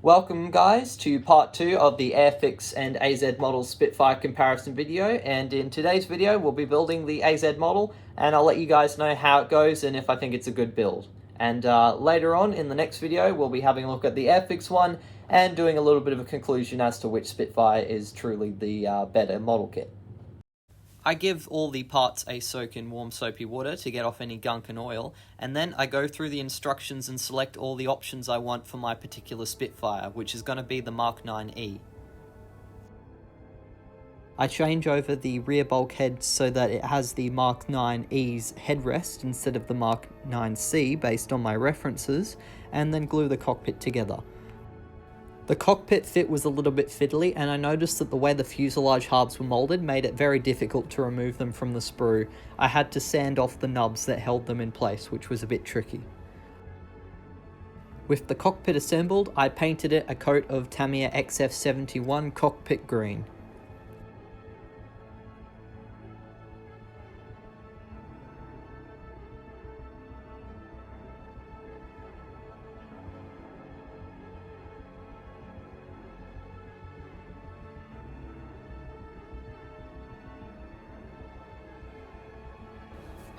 Welcome guys to part 2 of the Airfix and Az Model Spitfire comparison video, and in today's video we'll be building the Az model and I'll let you guys know how it goes and if I think it's a good build. And later on in the next video we'll be having a look at the Airfix one and doing a little bit of a conclusion as to which Spitfire is truly the better model kit. I give all the parts a soak in warm soapy water to get off any gunk and oil, and then I go through the instructions and select all the options I want for my particular Spitfire, which is going to be the Mk.9e. I change over the rear bulkhead so that it has the Mk.9e's headrest instead of the Mk.9c based on my references, and then glue the cockpit together. The cockpit fit was a little bit fiddly, and I noticed that the way the fuselage halves were moulded made it very difficult to remove them from the sprue. I had to sand off the nubs that held them in place, which was a bit tricky. With the cockpit assembled, I painted it a coat of Tamiya XF71 cockpit green.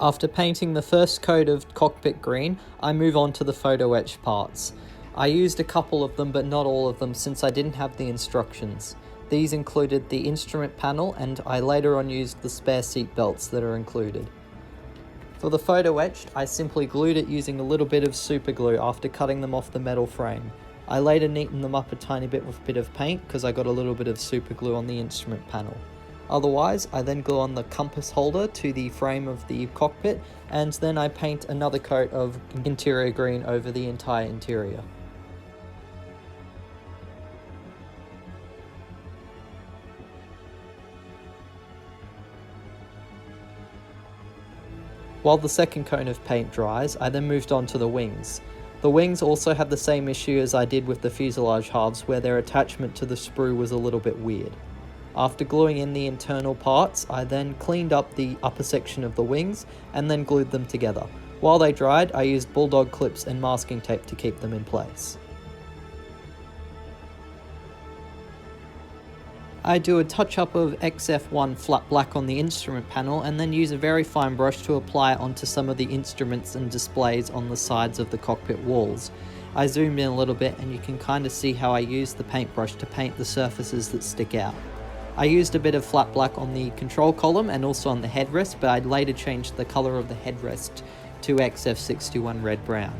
After painting the first coat of cockpit green, I move on to the photo etch parts. I used a couple of them but not all of them since I didn't have the instructions. These included the instrument panel, and I later on used the spare seat belts that are included. For the photo etched, I simply glued it using a little bit of super glue after cutting them off the metal frame. I later neatened them up a tiny bit with a bit of paint because I got a little bit of super glue on the instrument panel. Otherwise, I then glue on the compass holder to the frame of the cockpit, and then I paint another coat of interior green over the entire interior. While the second coat of paint dries, I then moved on to the wings. The wings also had the same issue as I did with the fuselage halves, where their attachment to the sprue was a little bit weird. After gluing in the internal parts, I then cleaned up the upper section of the wings and then glued them together. While they dried, I used bulldog clips and masking tape to keep them in place. I do a touch-up of XF1 flat black on the instrument panel and then use a very fine brush to apply it onto some of the instruments and displays on the sides of the cockpit walls. I zoomed in a little bit and you can kind of see how I use the paintbrush to paint the surfaces that stick out. I used a bit of flat black on the control column and also on the headrest, but I later changed the colour of the headrest to XF61 red brown.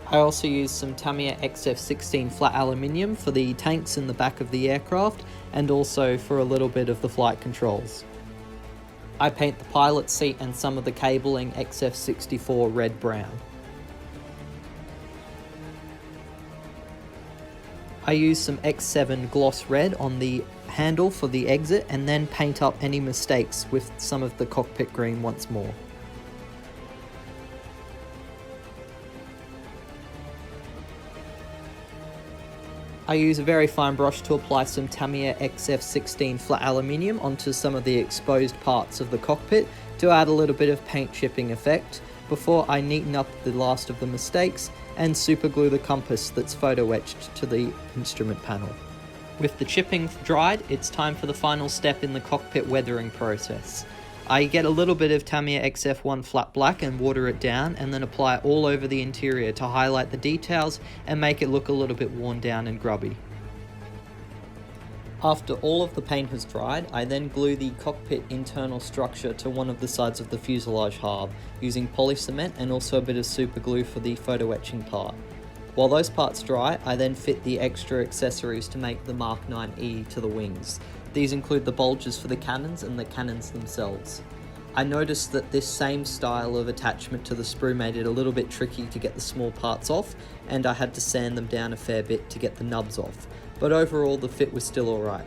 I also used some Tamiya XF16 flat aluminium for the tanks in the back of the aircraft and also for a little bit of the flight controls. I paint the pilot seat and some of the cabling XF64 red brown. I use some X7 gloss red on the handle for the exit and then paint up any mistakes with some of the cockpit green once more. I use a very fine brush to apply some Tamiya XF16 flat aluminium onto some of the exposed parts of the cockpit to add a little bit of paint chipping effect before I neaten up the last of the mistakes and super glue the compass that's photo etched to the instrument panel. With the chipping dried, it's time for the final step in the cockpit weathering process. I get a little bit of Tamiya XF1 flat black and water it down and then apply it all over the interior to highlight the details and make it look a little bit worn down and grubby. After all of the paint has dried, I then glue the cockpit internal structure to one of the sides of the fuselage halve using poly cement and also a bit of super glue for the photo etching part. While those parts dry, I then fit the extra accessories to make the Mk.9e to the wings. These include the bulges for the cannons and the cannons themselves. I noticed that this same style of attachment to the sprue made it a little bit tricky to get the small parts off, and I had to sand them down a fair bit to get the nubs off, but overall the fit was still alright.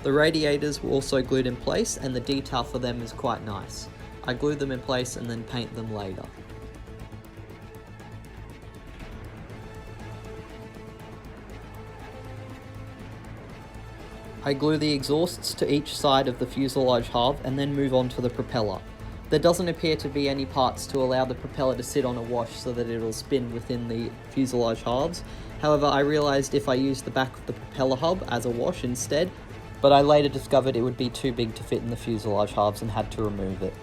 The radiators were also glued in place and the detail for them is quite nice. I glue them in place and then paint them later. I glue the exhausts to each side of the fuselage halve and then move on to the propeller. There doesn't appear to be any parts to allow the propeller to sit on a wash so that it'll spin within the fuselage halves. However, I realised if I used the back of the propeller hub as a wash instead, but I later discovered it would be too big to fit in the fuselage halves and had to remove it.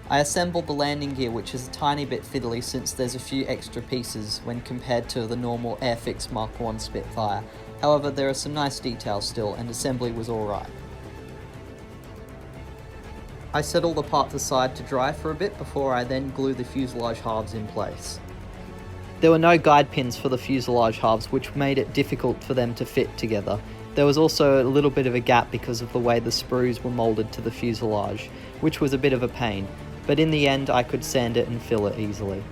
I assembled the landing gear, which is a tiny bit fiddly since there's a few extra pieces when compared to the normal Airfix Mk.9e Spitfire. However, there are some nice details still, and assembly was alright. I set all the parts aside to dry for a bit before I then glue the fuselage halves in place. There were no guide pins for the fuselage halves, which made it difficult for them to fit together. There was also a little bit of a gap because of the way the sprues were moulded to the fuselage, which was a bit of a pain, but in the end I could sand it and fill it easily.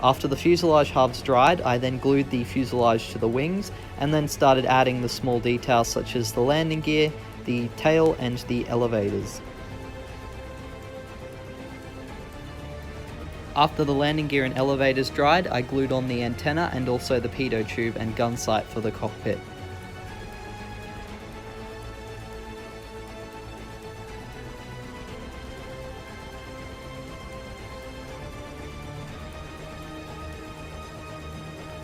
After the fuselage halves dried, I then glued the fuselage to the wings and then started adding the small details such as the landing gear, the tail and the elevators. After the landing gear and elevators dried, I glued on the antenna and also the pitot tube and gun sight for the cockpit.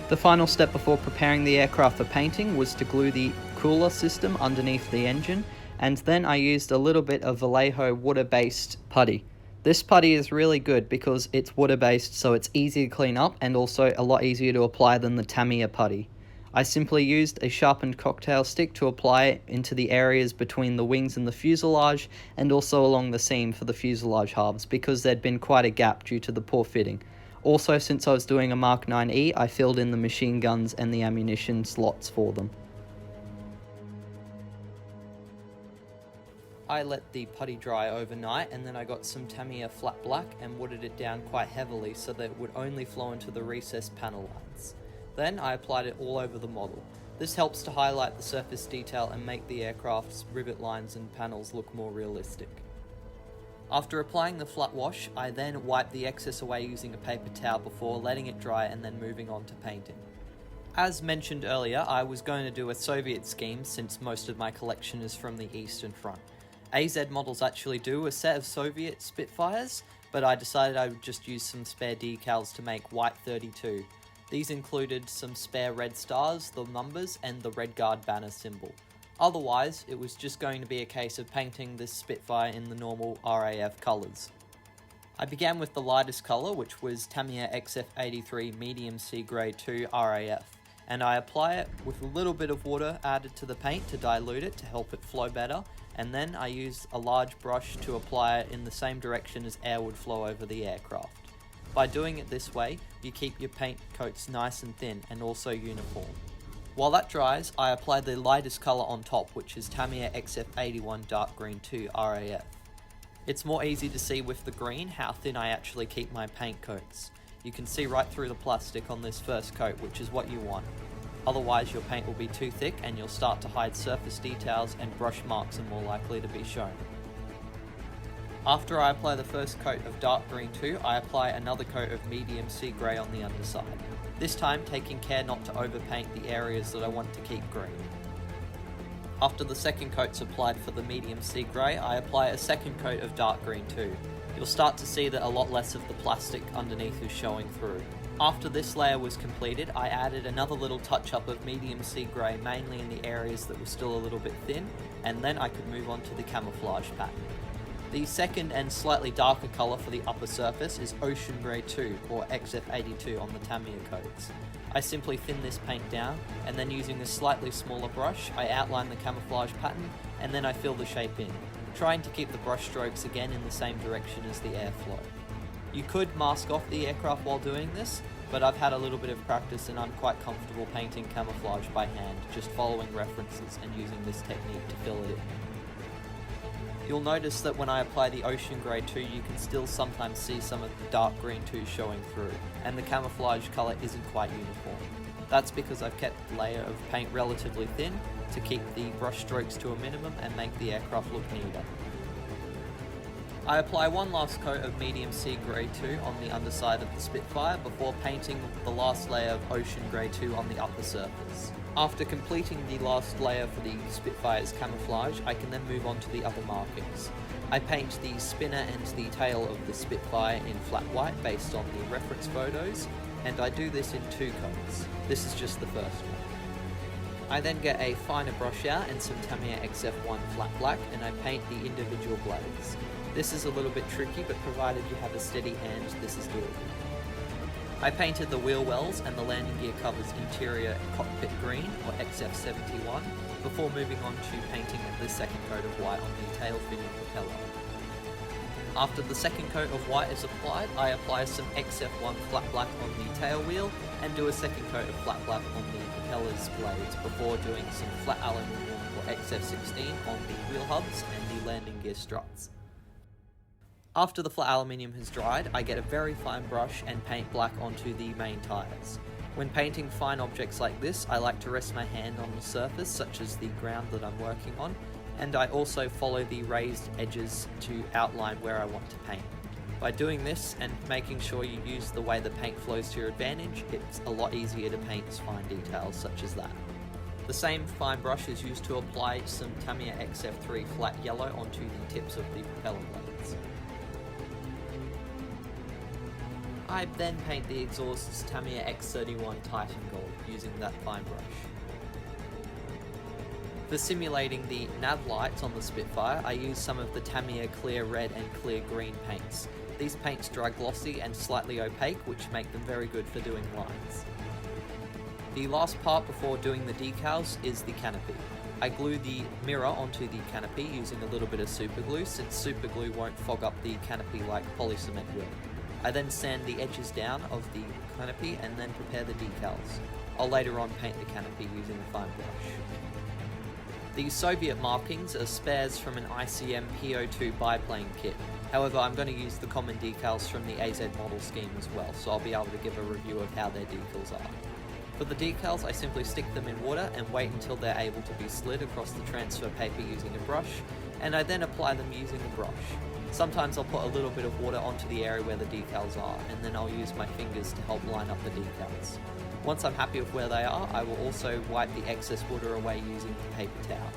The final step before preparing the aircraft for painting was to glue the cooler system underneath the engine, and then I used a little bit of Vallejo water-based putty. This putty is really good because it's water-based, so it's easy to clean up and also a lot easier to apply than the Tamiya putty. I simply used a sharpened cocktail stick to apply it into the areas between the wings and the fuselage, and also along the seam for the fuselage halves because there'd been quite a gap due to the poor fitting. Also, since I was doing a Mk.9e, I filled in the machine guns and the ammunition slots for them. I let the putty dry overnight, and then I got some Tamiya flat black and watered it down quite heavily so that it would only flow into the recessed panel lines. Then I applied it all over the model. This helps to highlight the surface detail and make the aircraft's rivet lines and panels look more realistic. After applying the flat wash, I then wiped the excess away using a paper towel before letting it dry and then moving on to painting. As mentioned earlier, I was going to do a Soviet scheme since most of my collection is from the Eastern Front. Az Models actually do a set of Soviet Spitfires, but I decided I would just use some spare decals to make white 32. These included some spare red stars, the numbers, and the Red Guard banner symbol. Otherwise, it was just going to be a case of painting this Spitfire in the normal RAF colours. I began with the lightest colour, which was Tamiya XF83 Medium Sea Grey 2 RAF, and I apply it with a little bit of water added to the paint to dilute it to help it flow better, and then I use a large brush to apply it in the same direction as air would flow over the aircraft. By doing it this way, you keep your paint coats nice and thin and also uniform. While that dries, I apply the lightest colour on top, which is Tamiya XF81 Dark Green 2 RAF. It's more easy to see with the green how thin I actually keep my paint coats. You can see right through the plastic on this first coat, which is what you want. Otherwise your paint will be too thick and you'll start to hide surface details and brush marks are more likely to be shown. After I apply the first coat of Dark Green 2, I apply another coat of Medium Sea Grey on the underside. This time taking care not to overpaint the areas that I want to keep green. After the second coat's applied for the Medium Sea Grey, I apply a second coat of Dark Green 2. You'll start to see that a lot less of the plastic underneath is showing through. After this layer was completed, I added another little touch-up of Medium Sea Grey, mainly in the areas that were still a little bit thin, and then I could move on to the camouflage pattern. The second and slightly darker colour for the upper surface is Ocean Grey 2, or XF82 on the Tamiya coats. I simply thin this paint down, and then using a slightly smaller brush, I outline the camouflage pattern, and then I fill the shape in, trying to keep the brush strokes again in the same direction as the airflow. You could mask off the aircraft while doing this, but I've had a little bit of practice and I'm quite comfortable painting camouflage by hand, just following references and using this technique to fill it in. You'll notice that when I apply the Ocean Grey 2, you can still sometimes see some of the Dark Green 2 showing through, and the camouflage colour isn't quite uniform. That's because I've kept the layer of paint relatively thin to keep the brush strokes to a minimum and make the aircraft look neater. I apply one last coat of Medium Sea Grey 2 on the underside of the Spitfire before painting the last layer of Ocean Grey 2 on the upper surface. After completing the last layer for the Spitfire's camouflage, I can then move on to the other markings. I paint the spinner and the tail of the Spitfire in flat white based on the reference photos, and I do this in 2 coats. This is just the first one. I then get a finer brush out and some Tamiya XF1 flat black, and I paint the individual blades. This is a little bit tricky, but provided you have a steady hand, this is doable. I painted the wheel wells and the landing gear covers interior cockpit green, or XF71, before moving on to painting the second coat of white on the tail fitting propeller. After the second coat of white is applied, I apply some XF1 flat black on the tail wheel and do a second coat of flat black on the propeller's blades before doing some flat aluminium or XF16 on the wheel hubs and the landing gear struts. After the flat aluminium has dried, I get a very fine brush and paint black onto the main tyres. When painting fine objects like this, I like to rest my hand on the surface, such as the ground that I'm working on, and I also follow the raised edges to outline where I want to paint. By doing this and making sure you use the way the paint flows to your advantage, it's a lot easier to paint fine details such as that. The same fine brush is used to apply some Tamiya XF3 flat yellow onto the tips of the propeller blades. I then paint the exhausts Tamiya X31 Titan Gold using that fine brush. For simulating the nav lights on the Spitfire, I use some of the Tamiya Clear Red and Clear Green paints. These paints dry glossy and slightly opaque, which make them very good for doing lines. The last part before doing the decals is the canopy. I glue the mirror onto the canopy using a little bit of super glue, since super glue won't fog up the canopy like polycement will. I then sand the edges down of the canopy and then prepare the decals. I'll later on paint the canopy using a fine brush. The Soviet markings are spares from an ICM PO2 biplane kit. However, I'm going to use the common decals from the Az Model scheme as well, so I'll be able to give a review of how their decals are. For the decals, I simply stick them in water and wait until they're able to be slid across the transfer paper using a brush, and I then apply them using a brush. Sometimes I'll put a little bit of water onto the area where the decals are, and then I'll use my fingers to help line up the decals. Once I'm happy with where they are, I will also wipe the excess water away using a paper towel.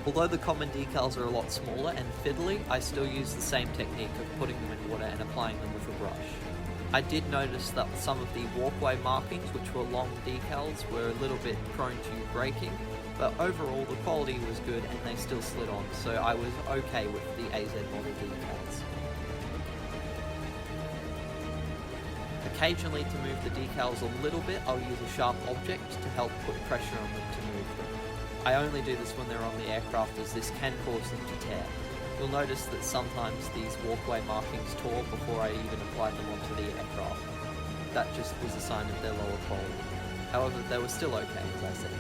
Although the common decals are a lot smaller and fiddly, I still use the same technique of putting them in water and applying them with a brush. I did notice that some of the walkway markings, which were long decals, were a little bit prone to breaking, but overall the quality was good and they still slid on, so I was okay with the Az Model decals. Occasionally, to move the decals a little bit, I'll use a sharp object to help put pressure on them to move them. I only do this when they're on the aircraft, as this can cause them to tear. You'll notice that sometimes these walkway markings tore before I even applied them onto the aircraft. That just was a sign of their lower quality. However, they were still okay, as I said.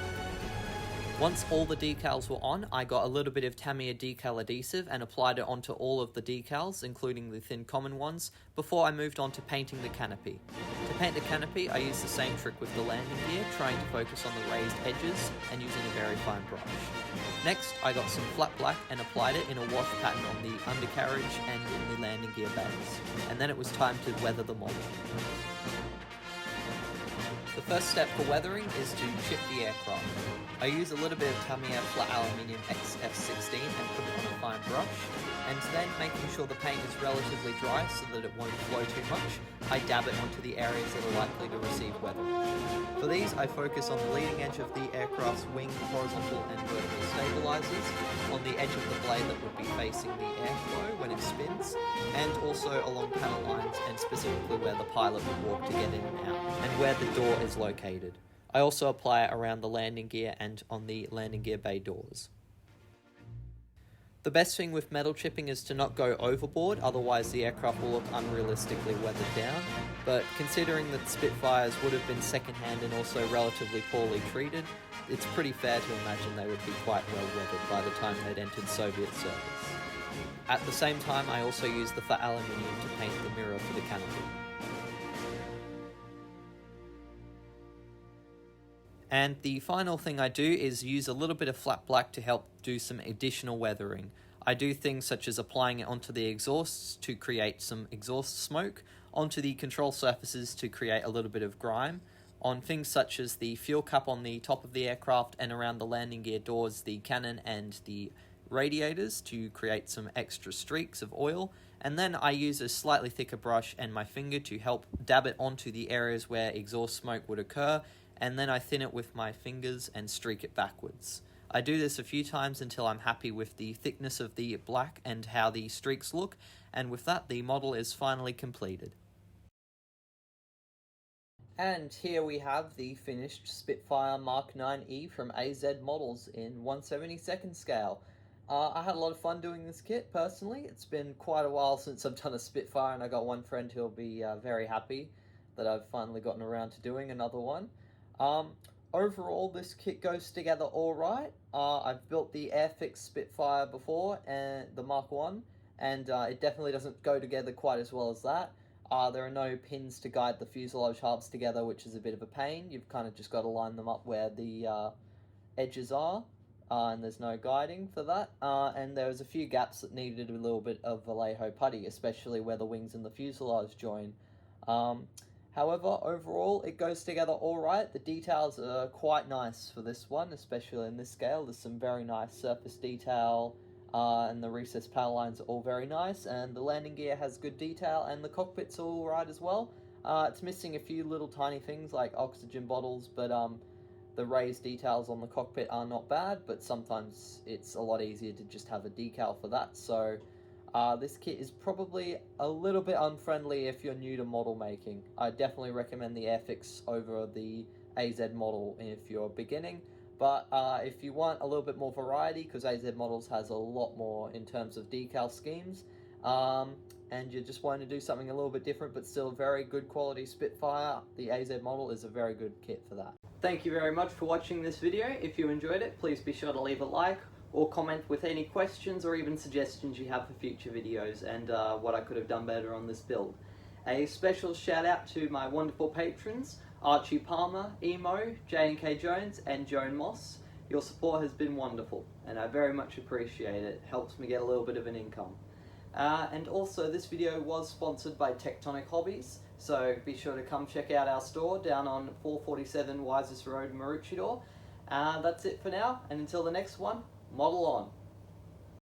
Once all the decals were on, I got a little bit of Tamiya decal adhesive and applied it onto all of the decals, including the thin common ones, before I moved on to painting the canopy. To paint the canopy, I used the same trick with the landing gear, trying to focus on the raised edges and using a very fine brush. Next, I got some flat black and applied it in a wash pattern on the undercarriage and in the landing gear bays. And then it was time to weather the model. The first step for weathering is to chip the aircraft. I use a little bit of Tamiya flat aluminium XF16 and put it on a fine brush, and then making sure the paint is relatively dry so that it won't flow too much, I dab it onto the areas that are likely to receive weathering. For these, I focus on the leading edge of the aircraft's wing horizontal and vertical stabilizers, on the edge of the blade that would be facing the airflow when it spins, and also along panel lines and specifically where the pilot would walk to get in and out, and where the door is located. I also apply it around the landing gear and on the landing gear bay doors. The best thing with metal chipping is to not go overboard, otherwise the aircraft will look unrealistically weathered down, but considering that Spitfires would have been second-hand and also relatively poorly treated, it's pretty fair to imagine they would be quite well weathered by the time they'd entered Soviet service. At the same time, I also use the flat aluminium to paint the mirror for the canopy. And the final thing I do is use a little bit of flat black to help do some additional weathering. I do things such as applying it onto the exhausts to create some exhaust smoke, onto the control surfaces to create a little bit of grime, on things such as the fuel cup on the top of the aircraft and around the landing gear doors, the cannon and the radiators to create some extra streaks of oil, And then I use a slightly thicker brush and my finger to help dab it onto the areas where exhaust smoke would occur, and then I thin it with my fingers and streak it backwards. I do this a few times until I'm happy with the thickness of the black and how the streaks look, and with that the model is finally completed. And here we have the finished Spitfire Mk.9e from Az Models in 1/72 scale. I had a lot of fun doing this kit, personally. It's been quite a while since I've done a Spitfire, and I got one friend who'll be very happy that I've finally gotten around to doing another one. Overall, this kit goes together alright. I've built the Airfix Spitfire before, and the Mark 1, and it definitely doesn't go together quite as well as that. There are no pins to guide the fuselage halves together, which is a bit of a pain. You've kind of just got to line them up where the edges are. And there's no guiding for that, and there was a few gaps that needed a little bit of Vallejo putty, especially where the wings and the fuselage join. However, overall, it goes together alright. The details are quite nice for this one, especially in this scale. There's some very nice surface detail, and the recessed panel lines are all very nice, and the landing gear has good detail, and the cockpit's alright as well. It's missing a few little tiny things like oxygen bottles, but the raised details on the cockpit are not bad, but sometimes it's a lot easier to just have a decal for that. So this kit is probably a little bit unfriendly if you're new to model making. I definitely recommend the Airfix over the Az Model if you're beginning. But if you want a little bit more variety, because Az Models has a lot more in terms of decal schemes, and you just want to do something a little bit different but still very good quality Spitfire, the Az Model is a very good kit for that. Thank you very much for watching this video. If you enjoyed it, please be sure to leave a like or comment with any questions or even suggestions you have for future videos and what I could have done better on this build. A special shout out to my wonderful patrons, Archie Palmer, Emo, J&K Jones and Joan Moss. Your support has been wonderful and I very much appreciate it. It helps me get a little bit of an income. And also this video was sponsored by Tectonic Hobbies, so be sure to come check out our store down on 447 Wisest Road, Maroochydore. That's it for now, and until the next one, model on!